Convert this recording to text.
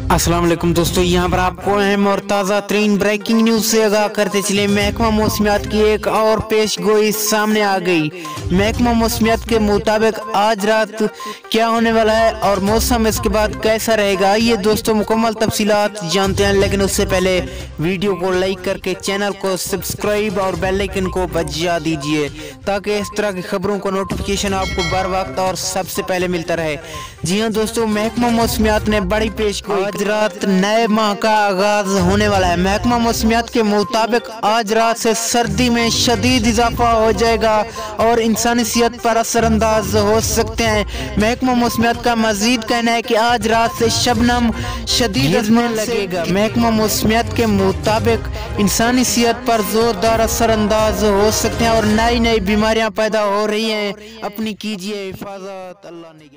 अस्सलाम वालेकुम दोस्तों, यहाँ पर आपको अहम और ताज़ा तरीन ब्रेकिंग न्यूज़ से आगाह करते चले। महकमा मौसमियात की एक और पेश गोई सामने आ गई। महकमा मौसमियात के मुताबिक आज रात क्या होने वाला है और मौसम इसके बाद कैसा रहेगा, ये दोस्तों मुकम्मल तफसीलात जानते हैं। लेकिन उससे पहले वीडियो को लाइक करके चैनल को सब्सक्राइब और बेल आइकन को बजा दीजिए ताकि इस तरह की खबरों को नोटिफिकेशन आपको बर वक्त और सबसे पहले मिलता रहे। जी हाँ दोस्तों, महकमा मौसमियात ने बड़ी पेश गोई। आज रात नए माह का आगाज होने वाला है। महकमा मौसमियात के मुताबिक आज रात से सर्दी में शदीद इजाफा हो जाएगा और इंसानी सेहत पर असरअंदाज हो सकते हैं। महकमा मौसमियात का मजीद कहना है कि आज रात से शबनम शदीद होने लगेगा। महकमा मौसमियात के मुताबिक इंसानी सेहत पर जोरदार असरअंदाज हो सकते हैं और नई नई बीमारियां पैदा हो रही हैं। अपनी कीजिए हिफाजत, अल्लाह ने